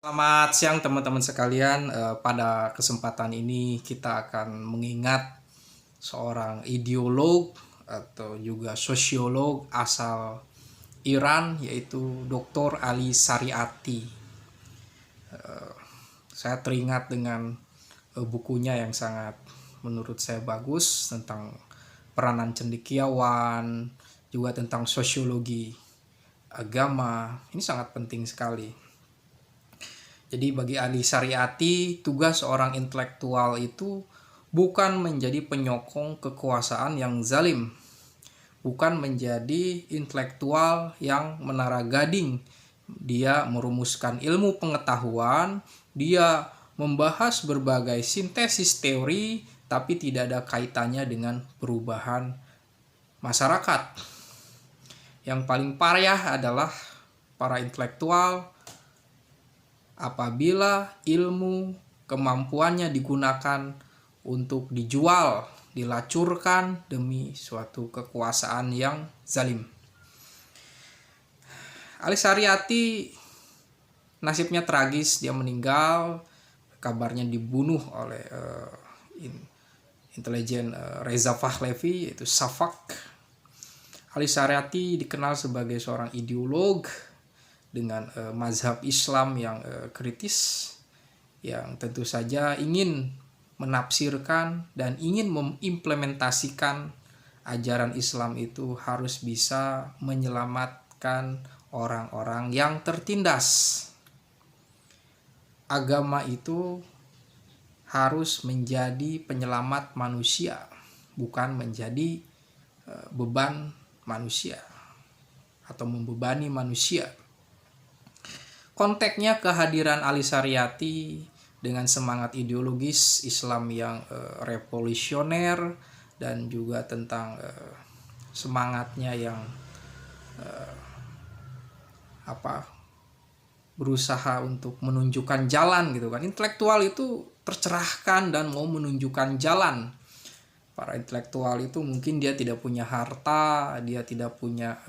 Selamat siang teman-teman sekalian. Pada kesempatan ini kita akan mengingat seorang ideolog atau juga sosiolog asal Iran, yaitu Dr. Ali Shariati. Saya teringat dengan bukunya yang sangat menurut saya bagus tentang peranan cendekiawan, juga tentang sosiologi agama. Ini sangat penting sekali. Jadi bagi Ali Shariati, tugas seorang intelektual itu bukan menjadi penyokong kekuasaan yang zalim, bukan menjadi intelektual yang menara gading. Dia merumuskan ilmu pengetahuan, dia membahas berbagai sintesis teori, tapi tidak ada kaitannya dengan perubahan masyarakat. Yang paling parah adalah para intelektual apabila ilmu kemampuannya digunakan untuk dijual, dilacurkan demi suatu kekuasaan yang zalim. Ali Shariati nasibnya tragis, dia meninggal, kabarnya dibunuh oleh intelijen Reza Pahlavi, yaitu Shafak. Ali Shariati dikenal sebagai seorang ideolog dengan mazhab Islam yang kritis, yang tentu saja ingin menafsirkan dan ingin mengimplementasikan ajaran Islam itu harus bisa menyelamatkan orang-orang yang tertindas. Agama itu harus menjadi penyelamat manusia, bukan menjadi beban manusia atau membebani manusia. Konteksnya kehadiran Ali Shariati dengan semangat ideologis Islam yang revolusioner dan juga tentang semangatnya yang berusaha untuk menunjukkan jalan gitu kan. Intelektual itu tercerahkan dan mau menunjukkan jalan. Para intelektual itu mungkin dia tidak punya harta, dia tidak punya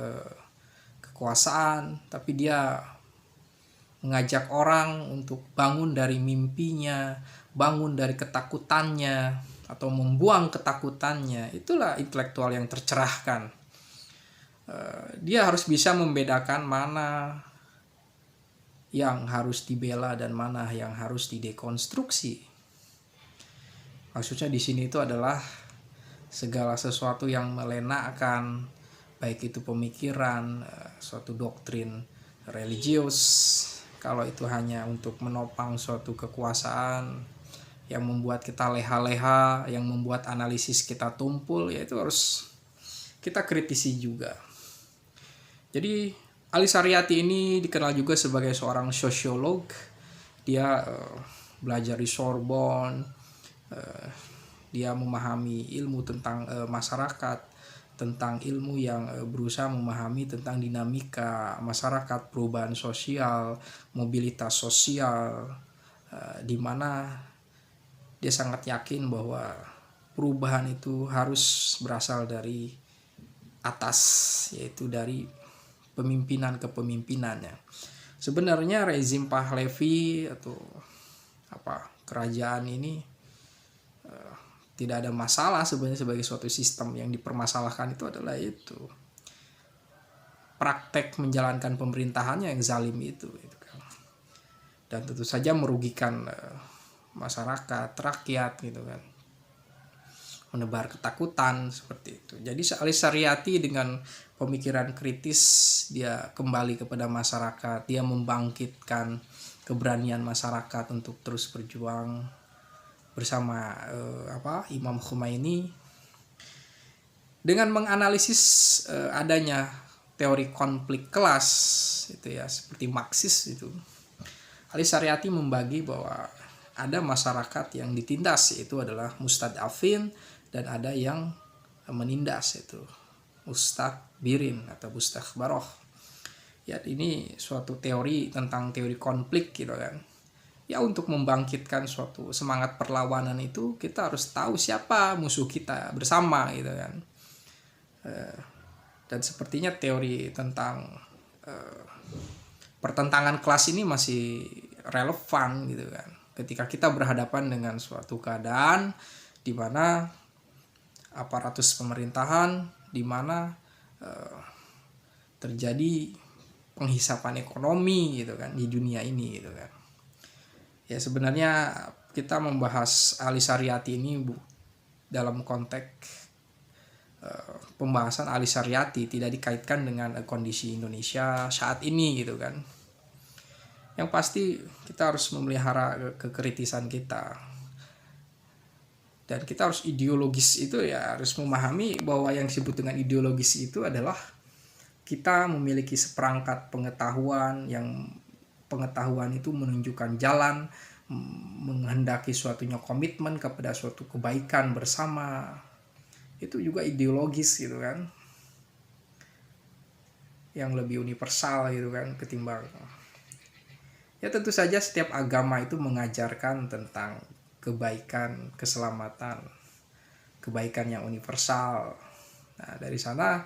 kekuasaan, tapi dia mengajak orang untuk bangun dari mimpinya, bangun dari ketakutannya, atau membuang ketakutannya. Itulah intelektual yang tercerahkan. Dia harus bisa membedakan mana yang harus dibela dan mana yang harus didekonstruksi. Maksudnya di sini itu adalah segala sesuatu yang melenakkan, baik itu pemikiran, suatu doktrin religius, kalau itu hanya untuk menopang suatu kekuasaan yang membuat kita leha-leha, yang membuat analisis kita tumpul, ya itu harus kita kritisi juga. Jadi Ali Shariati ini dikenal juga sebagai seorang sosiolog. Dia belajar di Sorbonne, dia memahami ilmu tentang masyarakat, tentang ilmu yang berusaha memahami tentang dinamika masyarakat, perubahan sosial, mobilitas sosial, di mana dia sangat yakin bahwa perubahan itu harus berasal dari atas, yaitu dari pemimpinan kepemimpinannya. Sebenarnya rezim Pahlavi atau kerajaan ini tidak ada masalah sebenarnya sebagai suatu sistem. Yang dipermasalahkan itu adalah itu praktek menjalankan pemerintahannya yang zalim itu kan. Dan tentu saja merugikan masyarakat, rakyat gitu kan, menebar ketakutan seperti itu. Jadi Ali Shariati dengan pemikiran kritis, dia kembali kepada masyarakat, dia membangkitkan keberanian masyarakat untuk terus berjuang bersama Imam Khomeini dengan menganalisis adanya teori konflik kelas itu ya, seperti Marxis itu. Ali Shariati membagi bahwa ada masyarakat yang ditindas, yaitu adalah mustadafin, dan ada yang menindas, yaitu mustakbirin atau mustakbaroh. Ya, ini suatu teori tentang teori konflik gitu kan. Ya, untuk membangkitkan suatu semangat perlawanan itu kita harus tahu siapa musuh kita bersama gitu kan. Dan sepertinya teori tentang pertentangan kelas ini masih relevan gitu kan. Ketika kita berhadapan dengan suatu keadaan di mana aparatus pemerintahan, di mana terjadi penghisapan ekonomi gitu kan di dunia ini gitu kan. Ya sebenarnya kita membahas Ali Saryati ini dalam konteks pembahasan Ali Saryati, tidak dikaitkan dengan kondisi Indonesia saat ini gitu kan. Yang pasti kita harus memelihara kekritisan kita, dan kita harus ideologis itu ya harus memahami bahwa yang disebut dengan ideologis itu adalah kita memiliki seperangkat pengetahuan, yang pengetahuan itu menunjukkan jalan, menghendaki suatunya komitmen kepada suatu kebaikan bersama. Itu juga ideologis gitu kan, yang lebih universal gitu kan ketimbang. Ya tentu saja setiap agama itu mengajarkan tentang kebaikan, keselamatan, kebaikan yang universal. Nah dari sana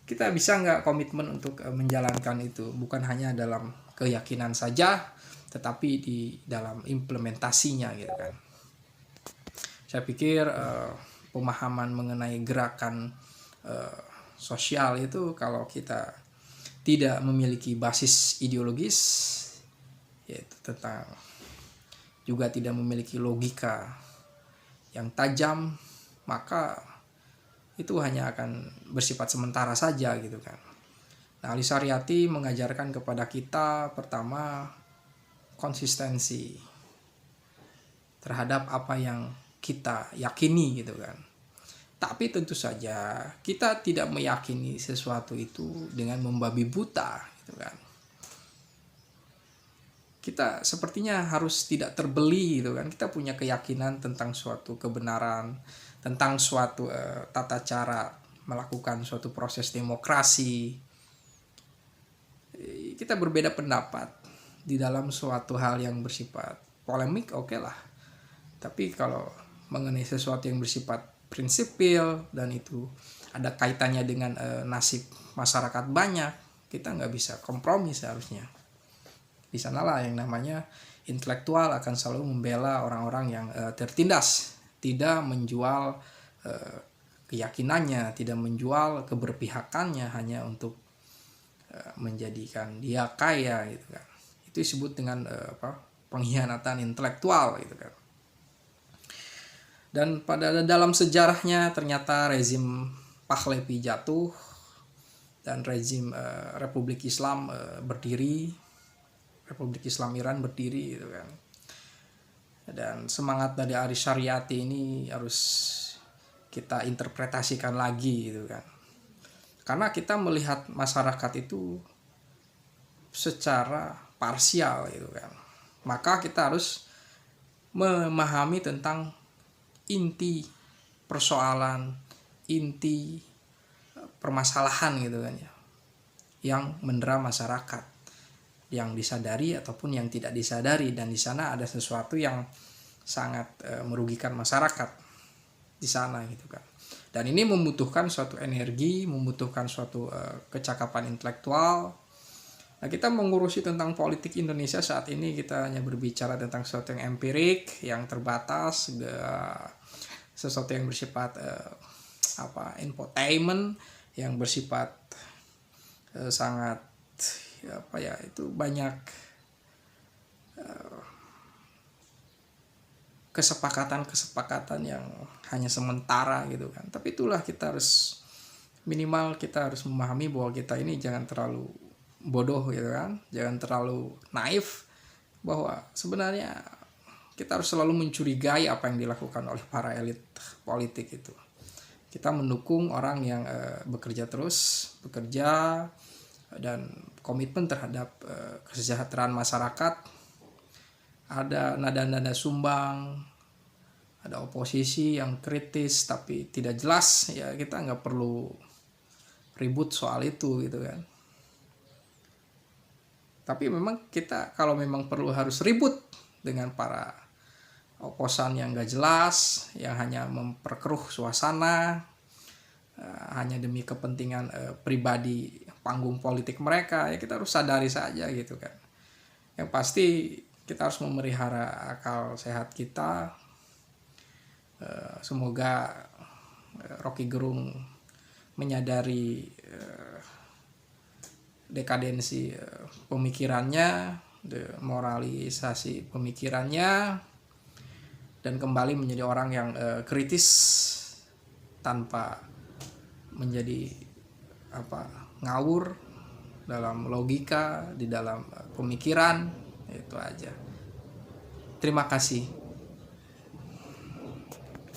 kita bisa nggak komitmen untuk menjalankan itu, bukan hanya dalam keyakinan saja, tetapi di dalam implementasinya gitu kan. Saya pikir pemahaman mengenai gerakan sosial itu kalau kita tidak memiliki basis ideologis, yaitu tentang juga tidak memiliki logika yang tajam, maka itu hanya akan bersifat sementara saja gitu kan. Nah, Ali Saryati mengajarkan kepada kita pertama konsistensi terhadap apa yang kita yakini gitu kan. Tapi tentu saja kita tidak meyakini sesuatu itu dengan membabi buta gitu kan. Kita sepertinya harus tidak terbeli gitu kan. Kita punya keyakinan tentang suatu kebenaran, tentang suatu tata cara melakukan suatu proses demokrasi. Kita berbeda pendapat di dalam suatu hal yang bersifat polemik, oke lah. Tapi kalau mengenai sesuatu yang bersifat prinsipil dan itu ada kaitannya dengan nasib masyarakat banyak, kita nggak bisa kompromi seharusnya. Di sanalah yang namanya intelektual akan selalu membela orang-orang yang tertindas, tidak menjual keyakinannya, tidak menjual keberpihakannya hanya untuk menjadikan dia kaya gitu kan. Itu disebut dengan pengkhianatan intelektual gitu kan. Dan pada dalam sejarahnya ternyata rezim Pahlavi jatuh dan rezim Republik Islam berdiri, Republik Islam Iran berdiri gitu kan. Dan semangat dari Ali Saryati ini harus kita interpretasikan lagi gitu kan. Karena kita melihat masyarakat itu secara parsial gitu kan. Maka kita harus memahami tentang inti persoalan, inti permasalahan gitu kan ya, yang mendera masyarakat, yang disadari ataupun yang tidak disadari. Dan di sana ada sesuatu yang sangat merugikan masyarakat di sana gitu kan. Dan ini membutuhkan suatu energi, membutuhkan suatu kecakapan intelektual. Nah, kita mengurusi tentang politik Indonesia saat ini, kita hanya berbicara tentang sesuatu yang empirik, yang terbatas, sesuatu yang bersifat infotainment, yang bersifat sangat itu banyak kesepakatan yang hanya sementara gitu kan. Tapi itulah, kita harus minimal kita harus memahami bahwa kita ini jangan terlalu bodoh gitu kan, jangan terlalu naif, bahwa sebenarnya kita harus selalu mencurigai apa yang dilakukan oleh para elit politik itu. Kita mendukung orang yang bekerja dan komitmen terhadap kesejahteraan masyarakat. Ada nada-nada sumbang, ada oposisi yang kritis tapi tidak jelas, ya kita nggak perlu ribut soal itu gitu kan. Tapi memang kita kalau memang perlu harus ribut dengan para oposan yang gak jelas, yang hanya memperkeruh suasana hanya demi kepentingan pribadi panggung politik mereka, ya kita harus sadari saja gitu kan. Yang pasti kita harus memelihara akal sehat kita. Semoga Rocky Gerung menyadari dekadensi pemikirannya, demoralisasi pemikirannya, dan kembali menjadi orang yang kritis tanpa menjadi ngawur dalam logika, di dalam pemikiran. Itu aja. Terima kasih.